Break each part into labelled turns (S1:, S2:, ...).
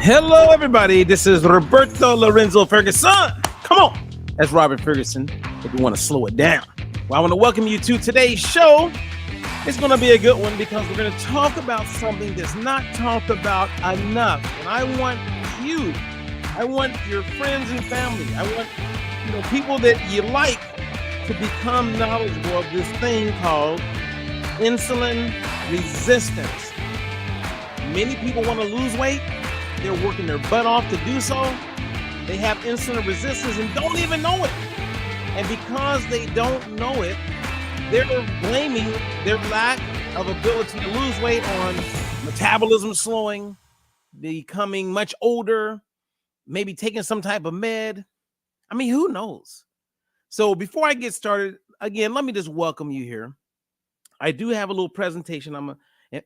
S1: Hello, everybody. This is Roberto Lorenzo Ferguson. Come on. That's Robert Ferguson if you want to slow it down. Well, I want to welcome you to today's show. It's going to be a good one because we're going to talk about something that's not talked about enough. And I want your friends and family, I want people that you like to become knowledgeable of this thing called insulin resistance. Many people want to lose weight. They're working their butt off to do so. They have insulin resistance and don't even know it. And because they don't know it, they're blaming their lack of ability to lose weight on metabolism slowing, becoming much older, maybe taking some type of med. I mean, who knows? So before I get started, again, let me just welcome you here. I do have a little presentation.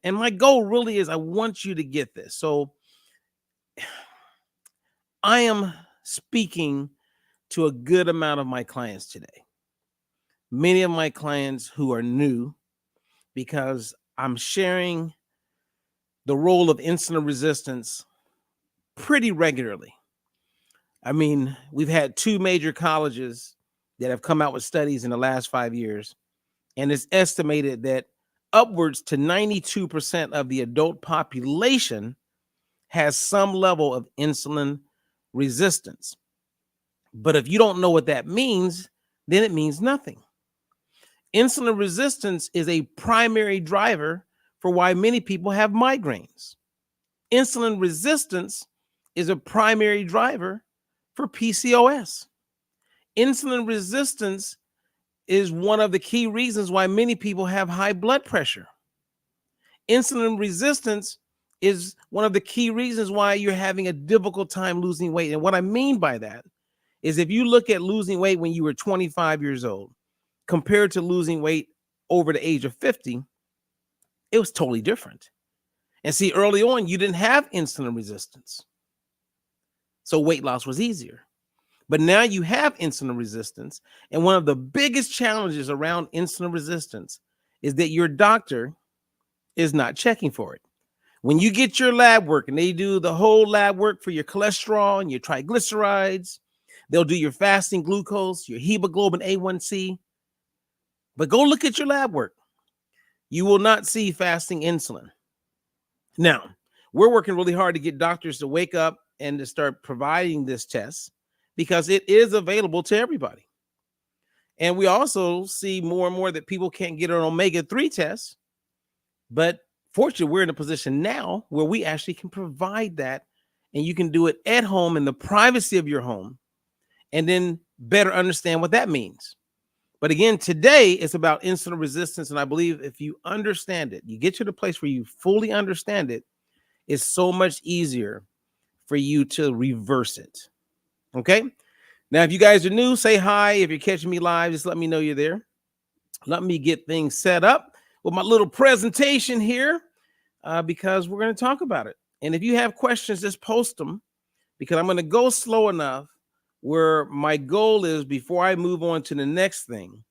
S1: And my goal really is I want you to get this. So I am speaking to a good amount of my clients today. Many of my clients who are new, because I'm sharing the role of insulin resistance pretty regularly. I mean, we've had two major colleges that have come out with studies in the last 5 years, and it's estimated that upwards to 92% of the adult population has some level of insulin resistance. But if you don't know what that means, then it means nothing. Insulin resistance is a primary driver for why many people have migraines. Insulin resistance is a primary driver for PCOS. Insulin resistance is one of the key reasons why many people have high blood pressure. Insulin resistance is one of the key reasons why you're having a difficult time losing weight. And what I mean by that is if you look at losing weight when you were 25 years old compared to losing weight over the age of 50, it was totally different. And see, early on, you didn't have insulin resistance. So weight loss was easier. But now you have insulin resistance. And one of the biggest challenges around insulin resistance is that your doctor is not checking for it. When you get your lab work and they do the whole lab work for your cholesterol and your triglycerides, they'll do your fasting glucose, your hemoglobin A1C. But go look at your lab work. You will not see fasting insulin. Now, we're working really hard to get doctors to wake up and to start providing this test because it is available to everybody. And we also see more and more that people can't get an omega-3 test. But fortunately, we're in a position now where we actually can provide that, and you can do it at home in the privacy of your home and then better understand what that means. But again, today it's about insulin resistance. And I believe if you understand it, you get to the place where you fully understand it, it's so much easier for you to reverse it. Okay. Now, if you guys are new, say hi. If you're catching me live, just let me know you're there. Let me get things set up with my little presentation here because we're going to talk about it. And if you have questions, just post them because I'm going to go slow enough where my goal is before I move on to the next thing,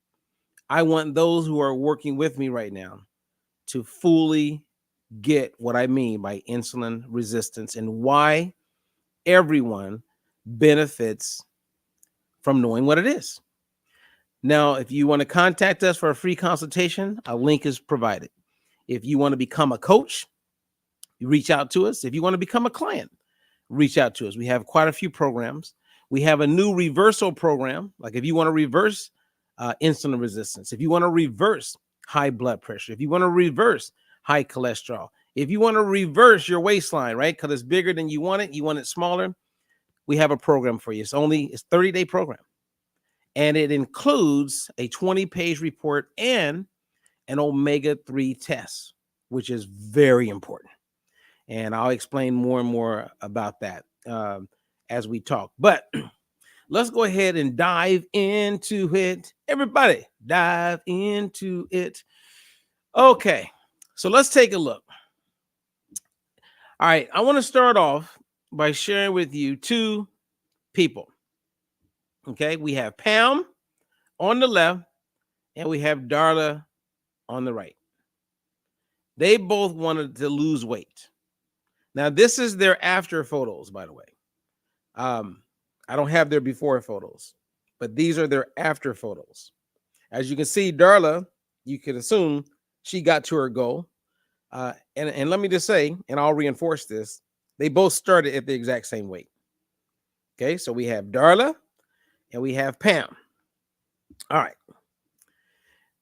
S1: I want those who are working with me right now to fully get what I mean by insulin resistance and why everyone benefits from knowing what it is. Now, if you want to contact us for a free consultation, a link is provided. If you want to become a coach, you reach out to us. If you want to become a client, reach out to us. We have quite a few programs. We have a new reversal program. Like if you want to reverse insulin resistance, if you want to reverse high blood pressure, if you want to reverse high cholesterol, if you want to reverse your waistline, right? Because it's bigger than you want it smaller. We have a program for you. It's a 30-day program. And it includes a 20-page report and an omega-3 test, which is very important. And I'll explain more and more about that as we talk. But let's go ahead and dive into it. Everybody, dive into it. Okay, so let's take a look. All right, I want to start off by sharing with you two people. Okay, we have Pam on the left and we have Darla on the right. They both wanted to lose weight. Now, this is their after photos, by the way. I don't have their before photos, but these are their after photos. As you can see, Darla, you could assume she got to her goal. And let me just say, and I'll reinforce this, they both started at the exact same weight. Okay, so we have Darla and we have Pam. All right.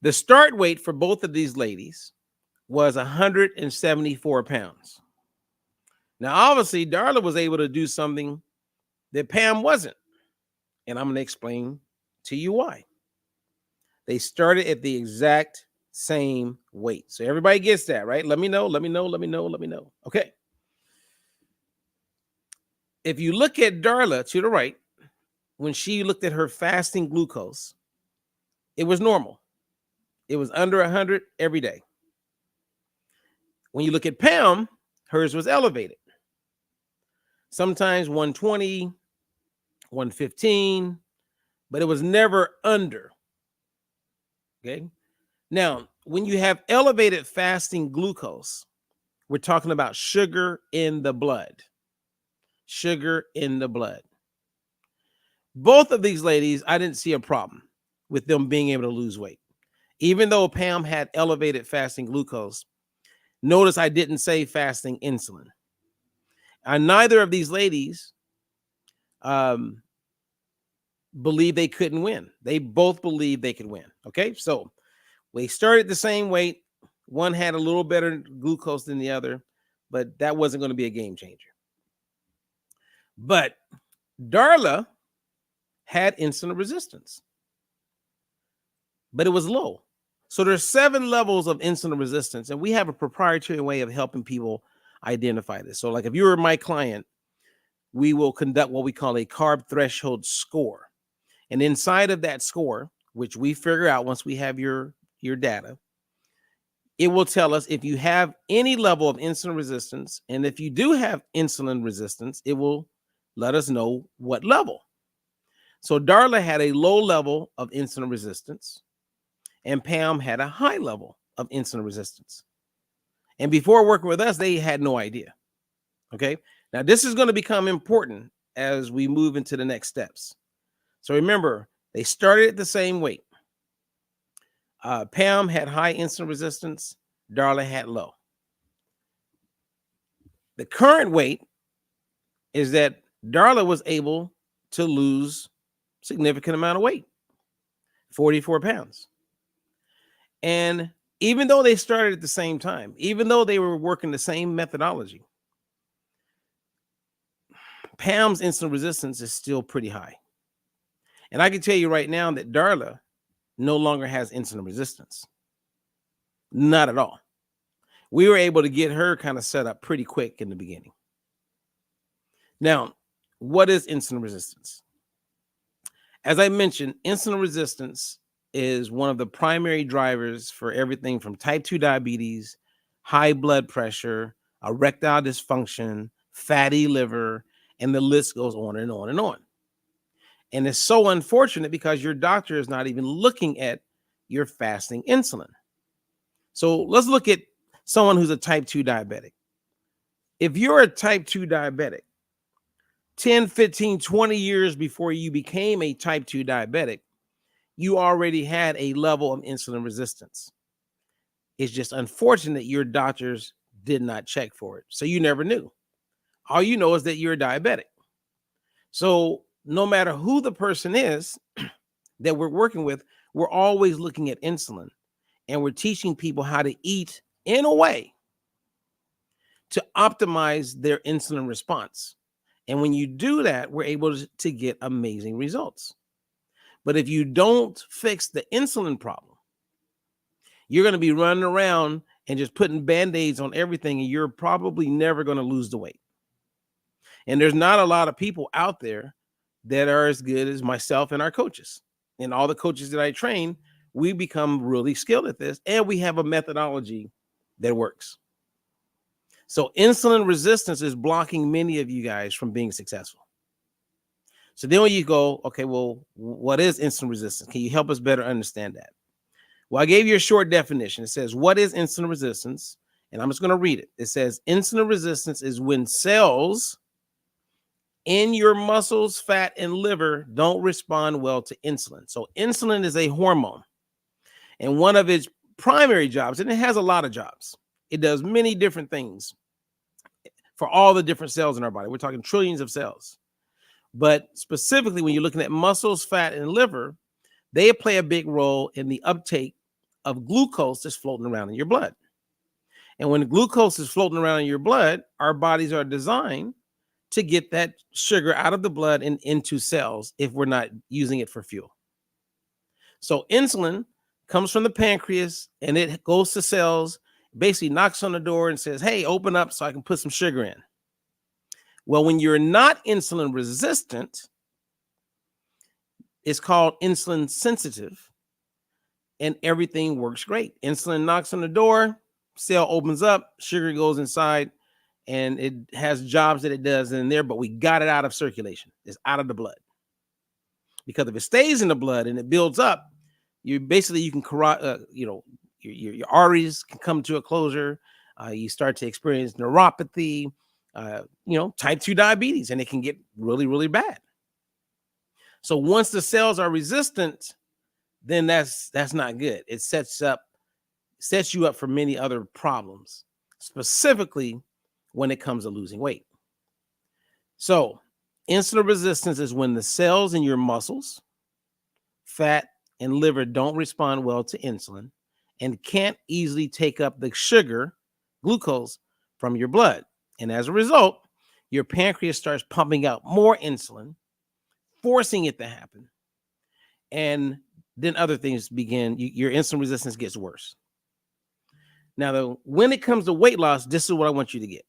S1: The start weight for both of these ladies was 174 pounds. Now, obviously, Darla was able to do something that Pam wasn't. And I'm going to explain to you why. They started at the exact same weight. So everybody gets that, right? Let me know. Okay. If you look at Darla to the right, when she looked at her fasting glucose, it was normal. It was under 100 every day. When you look at Pam, hers was elevated. Sometimes 120, 115, but it was never under. Okay. Now, when you have elevated fasting glucose, we're talking about sugar in the blood. Sugar in the blood. Both of these ladies, I didn't see a problem with them being able to lose weight. Even though Pam had elevated fasting glucose, notice I didn't say fasting insulin. Neither of these ladies believe they couldn't win. They both believe they could win. Okay, so we started the same weight. One had a little better glucose than the other, but that wasn't going to be a game changer. But Darla had insulin resistance, but it was low. So there's 7 levels of insulin resistance, and we have a proprietary way of helping people identify this. So like if you were my client, we will conduct what we call a carb threshold score. And inside of that score, which we figure out once we have your data, it will tell us if you have any level of insulin resistance. And if you do have insulin resistance, it will let us know what level. So Darla had a low level of insulin resistance, and Pam had a high level of insulin resistance. And before working with us, they had no idea. Okay. Now, this is going to become important as we move into the next steps. So remember, they started at the same weight. Pam had high insulin resistance. Darla had low. The current weight is that Darla was able to lose a significant amount of weight, 44 pounds. And even though they started at the same time, even though they were working the same methodology, Pam's insulin resistance is still pretty high. And I can tell you right now that Darla no longer has insulin resistance. Not at all. We were able to get her kind of set up pretty quick in the beginning. Now, what is insulin resistance? As I mentioned, insulin resistance is one of the primary drivers for everything from type 2 diabetes, high blood pressure, erectile dysfunction, fatty liver, and the list goes on and on and on. And it's so unfortunate because your doctor is not even looking at your fasting insulin. So let's look at someone who's a type 2 diabetic. If you're a type 2 diabetic, 10, 15, 20 years before you became a type 2 diabetic, you already had a level of insulin resistance. It's just unfortunate your doctors did not check for it. So you never knew. All you know is that you're diabetic. So no matter who the person is that we're working with, we're always looking at insulin, and we're teaching people how to eat in a way to optimize their insulin response. And when you do that, we're able to get amazing results. But if you don't fix the insulin problem, you're going to be running around and just putting Band-Aids on everything, and you're probably never going to lose the weight. And there's not a lot of people out there that are as good as myself and our coaches. And all the coaches that I train, we become really skilled at this, and we have a methodology that works. So insulin resistance is blocking many of you guys from being successful. So then when you go, okay, well, what is insulin resistance? Can you help us better understand that? Well, I gave you a short definition. It says, what is insulin resistance? And I'm just going to read it. It says insulin resistance is when cells in your muscles, fat, and liver don't respond well to insulin. So insulin is a hormone, and one of its primary jobs, and it has a lot of jobs. It does many different things for all the different cells in our body. We're talking trillions of cells. But specifically, when you're looking at muscles, fat, and liver, they play a big role in the uptake of glucose that's floating around in your blood. And when glucose is floating around in your blood, our bodies are designed to get that sugar out of the blood and into cells if we're not using it for fuel. So insulin comes from the pancreas and it goes to cells, basically knocks on the door and says, hey, open up so I can put some sugar in. Well, when you're not insulin resistant, it's called insulin sensitive, and everything works great. Insulin knocks on the door, cell opens up, sugar goes inside, and it has jobs that it does in there, but we got it out of circulation. It's out of the blood. Because if it stays in the blood and it builds up, you can your arteries can come to a closure. You start to experience neuropathy, type 2 diabetes, and it can get really, really bad. So once the cells are resistant, then that's not good. It sets you up for many other problems, specifically when it comes to losing weight. So insulin resistance is when the cells in your muscles, fat, and liver don't respond well to insulin and can't easily take up the sugar, glucose, from your blood. And as a result, your pancreas starts pumping out more insulin, forcing it to happen. And then other things begin. Your insulin resistance gets worse. Now, when it comes to weight loss, this is what I want you to get.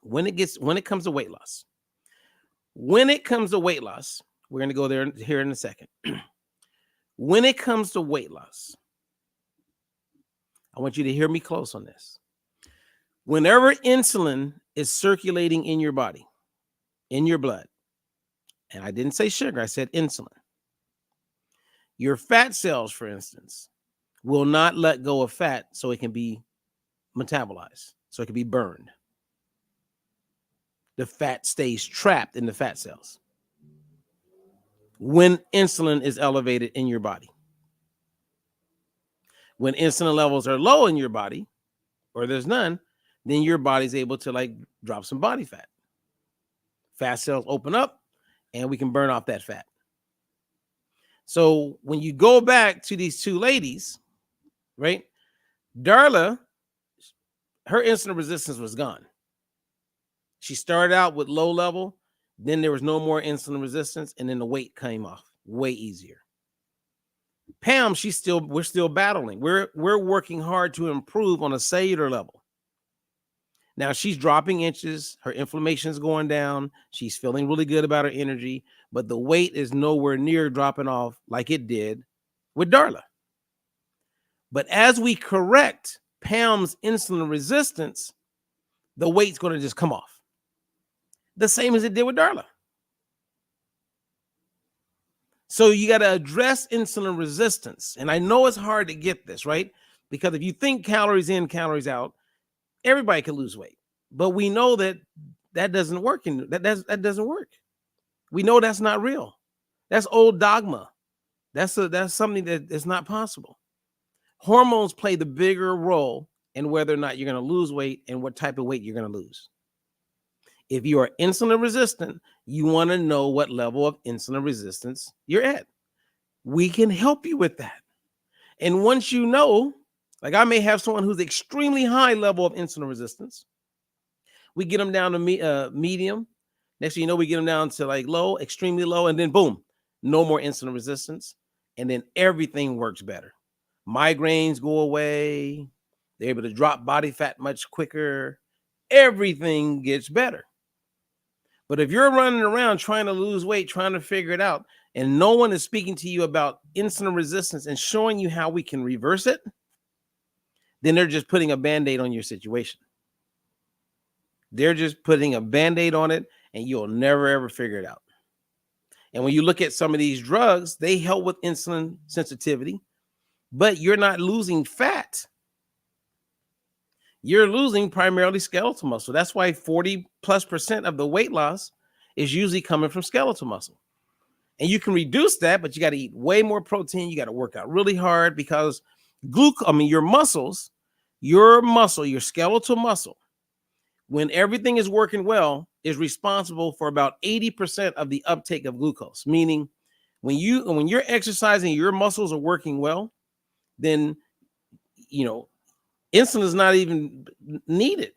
S1: When it comes to weight loss, we're going to go there here in a second. When it comes to weight loss, I want you to hear me close on this. Whenever insulin is circulating in your body, in your blood, and I didn't say sugar, I said insulin. Your fat cells, for instance, will not let go of fat so it can be metabolized, so it can be burned. The fat stays trapped in the fat cells when insulin is elevated in your body. When insulin levels are low in your body, or there's none, then your body's able to drop some body fat. Fat cells open up and we can burn off that fat. So when you go back to these two ladies, right? Darla, her insulin resistance was gone. She started out with low level, then there was no more insulin resistance, and then the weight came off way easier. Pam, we're still battling. We're working hard to improve on a cellular level. Now she's dropping inches, her inflammation is going down, she's feeling really good about her energy, but the weight is nowhere near dropping off like it did with Darla. But as we correct Pam's insulin resistance, the weight's going to just come off. The same as it did with Darla. So you got to address insulin resistance. And I know it's hard to get this, right? Because if you think calories in, calories out, everybody can lose weight. But we know that doesn't work. That doesn't work. We know that's not real. That's old dogma. That's something that is not possible. Hormones play the bigger role in whether or not you're going to lose weight and what type of weight you're going to lose. If you are insulin resistant, you want to know what level of insulin resistance you're at. We can help you with that. And once you know, like I may have someone who's extremely high level of insulin resistance. We get them down to medium. Next thing you know, we get them down to low, extremely low, and then boom, no more insulin resistance. And then everything works better. Migraines go away. They're able to drop body fat much quicker. Everything gets better. But if you're running around trying to lose weight, trying to figure it out, and no one is speaking to you about insulin resistance and showing you how we can reverse it, then they're just putting a Band-Aid on your situation. They're just putting a Band-Aid on it, and you'll never, ever figure it out. And when you look at some of these drugs, they help with insulin sensitivity, but you're not losing fat. You're losing primarily skeletal muscle. That's why 40+% of the weight loss is usually coming from skeletal muscle. And you can reduce that, but you got to eat way more protein. You got to work out really hard because your muscles, your skeletal muscle, when everything is working well, is responsible for about 80% of the uptake of glucose. Meaning, when you're exercising, your muscles are working well, then insulin is not even needed.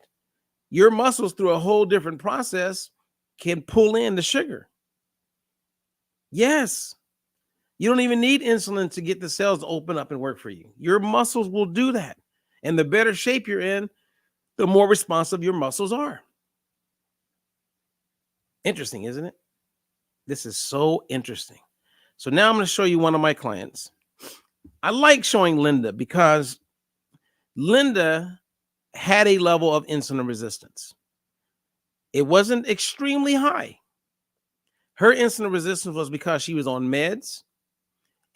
S1: Your muscles, through a whole different process, can pull in the sugar. Yes. You don't even need insulin to get the cells to open up and work for you. Your muscles will do that. And the better shape you're in, the more responsive your muscles are. Interesting, isn't it? This is so interesting. So now I'm going to show you one of my clients. I like showing Linda because Linda had a level of insulin resistance. It wasn't extremely high. Her insulin resistance was because she was on meds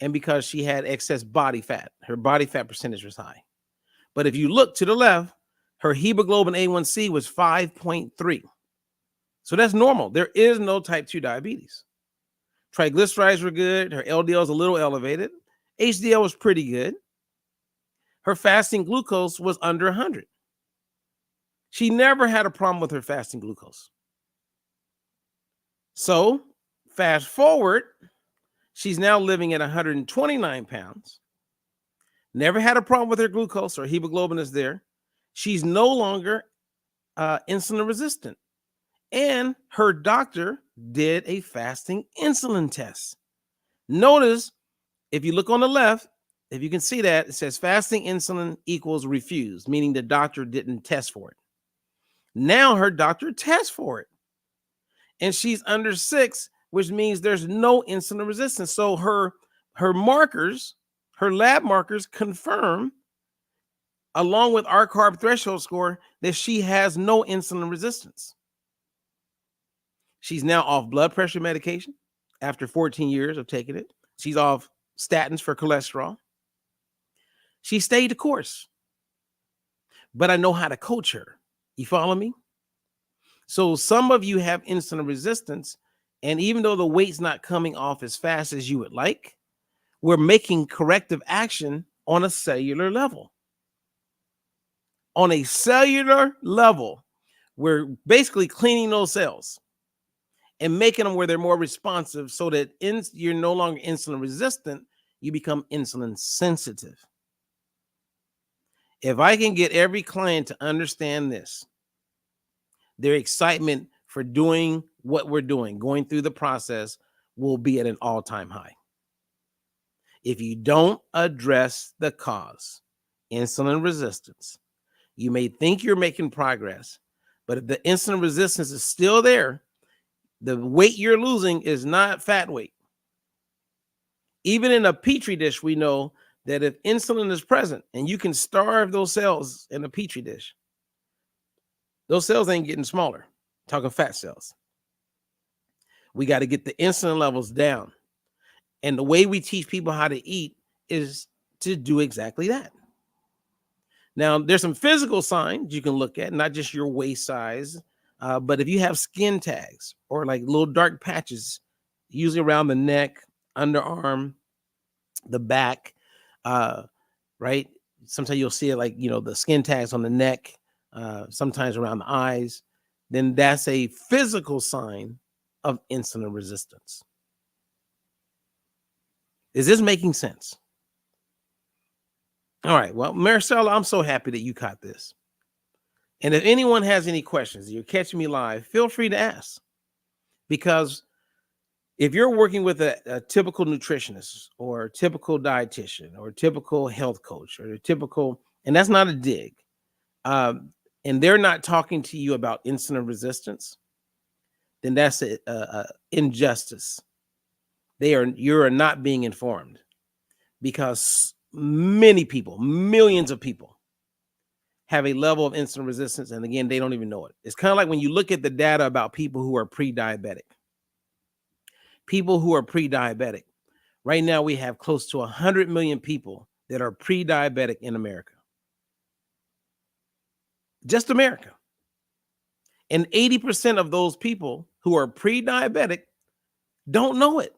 S1: and because she had excess body fat. Her body fat percentage was high. But if you look to the left, her hemoglobin A1C was 5.3. So that's normal. There is no type 2 diabetes. Triglycerides were good. Her LDL is a little elevated. HDL was pretty good. Her fasting glucose was under 100. She never had a problem with her fasting glucose. So fast forward, she's now living at 129 pounds. Never had a problem with her glucose. Her hemoglobin is there. She's no longer insulin resistant. And her doctor did a fasting insulin test. Notice, if you look on the left, if you can see that, it says fasting insulin equals refused, meaning the doctor didn't test for it. Now her doctor tests for it. And she's under 6, which means there's no insulin resistance. So her markers, her lab markers confirm, along with our carb threshold score, that she has no insulin resistance. She's now off blood pressure medication after 14 years of taking it. She's off statins for cholesterol. She stayed the course. But I know how to coach her. You follow me? So some of you have insulin resistance, and even though the weight's not coming off as fast as you would like, we're making corrective action on a cellular level. On a cellular level, we're basically cleaning those cells and making them where they're more responsive so that you're no longer insulin resistant, you become insulin sensitive. If I can get every client to understand this, their excitement for doing what we're doing, going through the process, will be at an all-time high. If you don't address the cause, insulin resistance, you may think you're making progress, but if the insulin resistance is still there, the weight you're losing is not fat weight. Even in a petri dish, we know that if insulin is present and you can starve those cells in a petri dish, those cells ain't getting smaller. Talking fat cells. We got to get the insulin levels down. And the way we teach people how to eat is to do exactly that. Now, there's some physical signs you can look at, not just your waist size, but if you have skin tags or like little dark patches, usually around the neck, underarm, the back, right? Sometimes you'll see it like, the skin tags on the neck, sometimes around the eyes, then that's a physical sign of insulin resistance. Is this making sense? All right. Well, Marcella, I'm so happy that you caught this. And if anyone has any questions, you're catching me live, feel free to ask. Because if you're working with a typical nutritionist or a typical dietitian or a typical health coach or a typical, and that's not a dig, and they're not talking to you about insulin resistance, then that's a injustice. You are not being informed, because many people, millions of people, have a level of insulin resistance, and again, they don't even know it. It's kind of like when you look at the data about people who are pre-diabetic. People who are pre-diabetic. Right now, we have close to 100 million people that are pre-diabetic in America. just America. And 80% of those people who are pre-diabetic don't know it.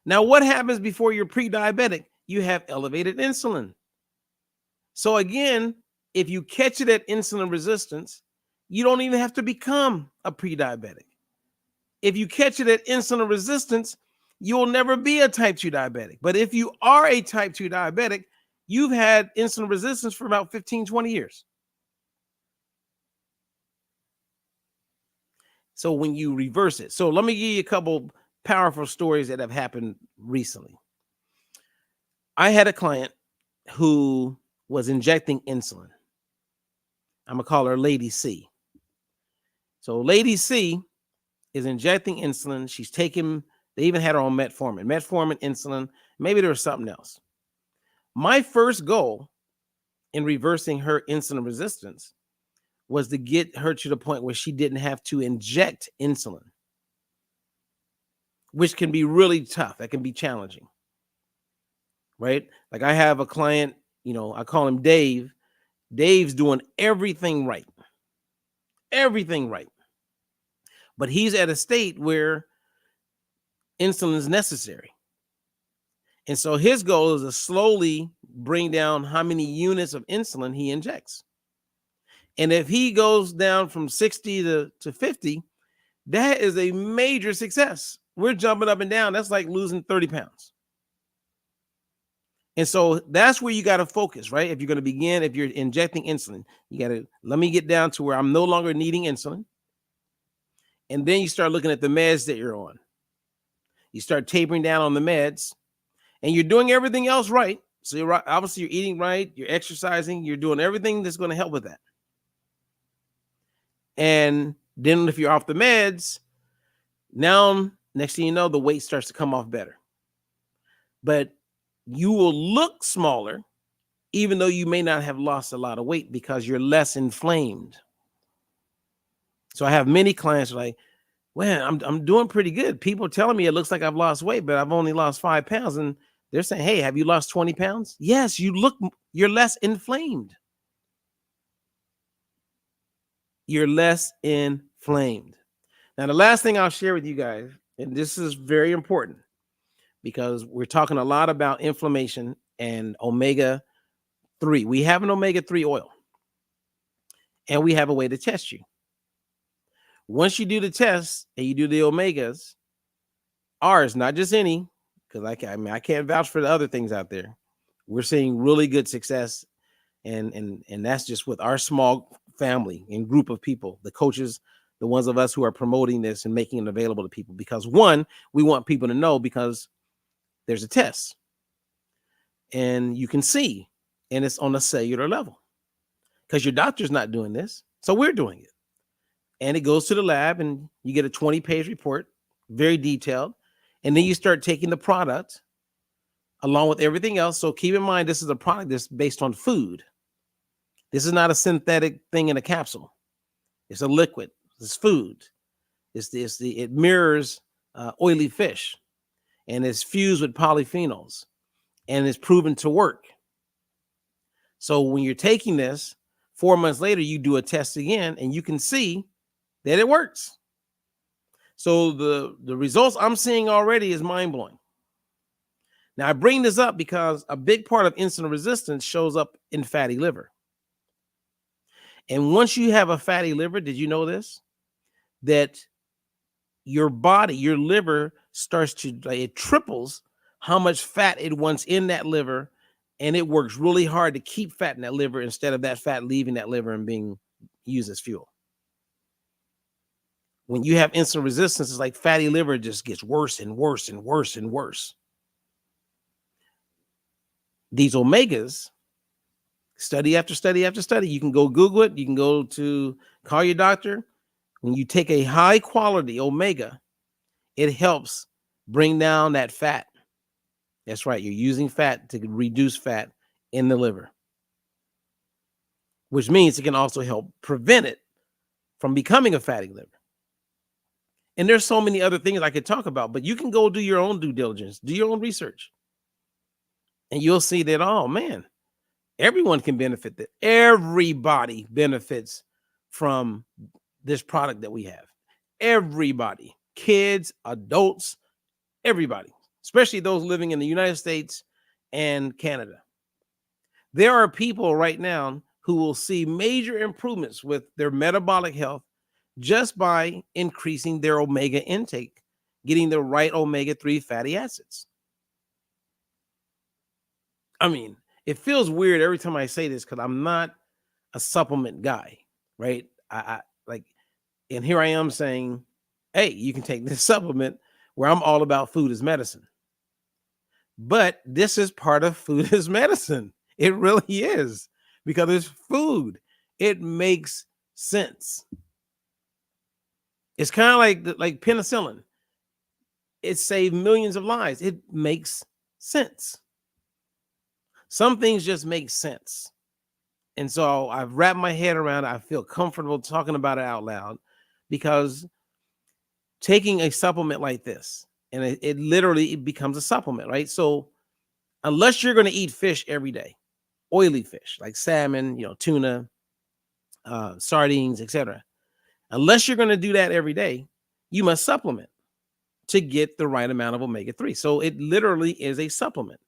S1: Now, what happens before you're pre-diabetic? You have elevated insulin. So again, if you catch it at insulin resistance, you don't even have to become a pre-diabetic. If you catch it at insulin resistance, you'll never be a type 2 diabetic. But if you are a type 2 diabetic, you've had insulin resistance for about 15, 20 years. So when you reverse it, so let me give you a couple powerful stories that have happened recently. I had a client who was injecting insulin. I'm gonna call her Lady C. So Lady C is injecting insulin. She's taking, they even had her on metformin, insulin. Maybe there was something else. My first goal in reversing her insulin resistance was to get her to the point where she didn't have to inject insulin, which can be really tough. That can be challenging, right? Like I have a client, I call him Dave. Dave's doing everything right. Everything right. But he's at a state where insulin is necessary. And so his goal is to slowly bring down how many units of insulin he injects. And if he goes down from 60 to 50, that is a major success. We're jumping up and down. That's like losing 30 pounds. And so that's where you got to focus, right? If you're going to begin, if you're injecting insulin, you got to, let me get down to where I'm no longer needing insulin. And then you start looking at the meds that you're on. You start tapering down on the meds and you're doing everything else right. So you're right. Obviously you're eating right. You're exercising. You're doing everything that's going to help with that. And then if you're off the meds, now next thing you know, the weight starts to come off better. But you will look smaller, even though you may not have lost a lot of weight because you're less inflamed. So I have many clients like, well, I'm doing pretty good. People are telling me it looks like I've lost weight, but I've only lost 5 pounds. And they're saying, hey, have you lost 20 pounds? Yes, you're less inflamed. You're less inflamed. Now, the last thing I'll share with you guys, and this is very important because we're talking a lot about inflammation and omega-3. We have an omega-3 oil, and we have a way to test you. Once you do the test and you do the omegas, ours, not just any, because I can't vouch for the other things out there. We're seeing really good success, and that's just with our small family and group of people, the coaches, the ones of us who are promoting this and making it available to people. Because one, we want people to know because there's a test, and you can see, and it's on a cellular level because your doctor's not doing this, so we're doing it. And it goes to the lab and you get a 20-page report, very detailed. And then you start taking the product along with everything else. So keep in mind, this is a product that's based on food. This is not a synthetic thing in a capsule. It's a liquid. It's food. It mirrors oily fish, and it's fused with polyphenols, and it's proven to work. So when you're taking this, 4 months later, you do a test again, and you can see that it works. So the results I'm seeing already is mind-blowing. Now, I bring this up because a big part of insulin resistance shows up in fatty liver. And once you have a fatty liver, did you know this? That your body, your liver starts to, it triples how much fat it wants in that liver. And it works really hard to keep fat in that liver instead of that fat leaving that liver and being used as fuel. When you have insulin resistance, it's like fatty liver just gets worse and worse and worse and worse. These omegas, study after study after study, you can go Google it. You can go to call your doctor. When you take a high quality omega, it helps bring down that fat. That's right. You're using fat to reduce fat in the liver, which means it can also help prevent it from becoming a fatty liver. And there's so many other things I could talk about, but you can go do your own due diligence, do your own research. And you'll see that, oh man, Everyone can benefit. That everybody benefits from this product that we have. Everybody, kids, adults, everybody, especially those living in the United States and Canada. There are people right now who will see major improvements with their metabolic health just by increasing their omega intake, getting the right omega-3 fatty acids. I mean, it feels weird every time I say this because I'm not a supplement guy, right? I like, and here I am saying, hey, you can take this supplement where I'm all about food as medicine. But this is part of food as medicine. It really is, because it's food. It makes sense. It's kind of like penicillin. It saved millions of lives. It makes sense. Some things just make sense. And so I've wrapped my head around it. I feel comfortable talking about it out loud, because taking a supplement like this, and it literally becomes a supplement, right? So unless you're going to eat fish every day, oily fish like salmon, tuna, sardines, etc. Unless you're going to do that every day, you must supplement to get the right amount of omega-3. So it literally is a supplement.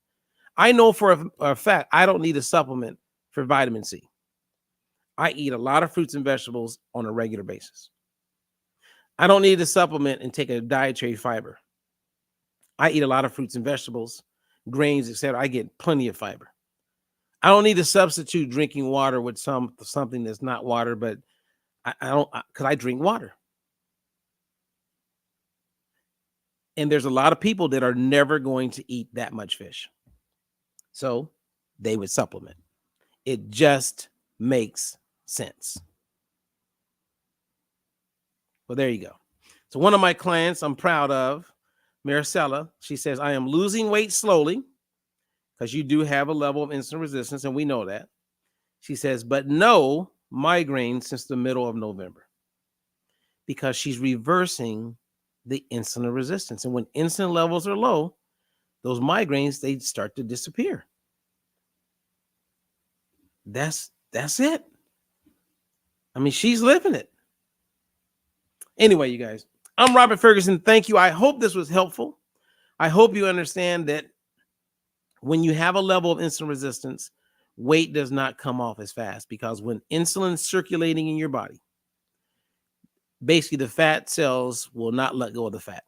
S1: I know for a fact I don't need a supplement for vitamin C. I eat a lot of fruits and vegetables on a regular basis. I don't need a supplement and take a dietary fiber. I eat a lot of fruits and vegetables, grains, etc. I get plenty of fiber. I don't need to substitute drinking water with something that's not water, but I don't, because I drink water. And there's a lot of people that are never going to eat that much fish. So they would supplement. It just makes sense. Well, there you go. So one of my clients I'm proud of, Maricela, she says, I am losing weight slowly, because you do have a level of insulin resistance, and we know that. She says, but no migraine since the middle of November, because she's reversing the insulin resistance. And when insulin levels are low, those migraines, they start to disappear. That's it. I mean, she's living it. Anyway, you guys, I'm Robert Ferguson. Thank you. I hope this was helpful. I hope you understand that when you have a level of insulin resistance, weight does not come off as fast, because when insulin's circulating in your body, basically the fat cells will not let go of the fat.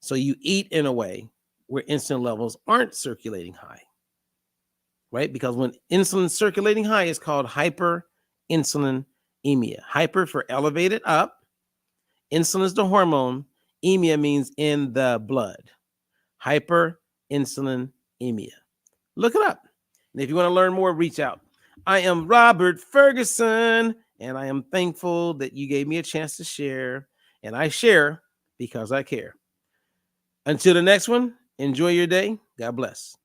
S1: So you eat in a way where insulin levels aren't circulating high, right? Because when insulin's circulating high, it's called hyperinsulinemia. Hyper for elevated up. Insulin is the hormone. Emia means in the blood. Hyperinsulinemia. Look it up. And if you want to learn more, reach out. I am Robert Ferguson, and I am thankful that you gave me a chance to share. And I share because I care. Until the next one, enjoy your day. God bless.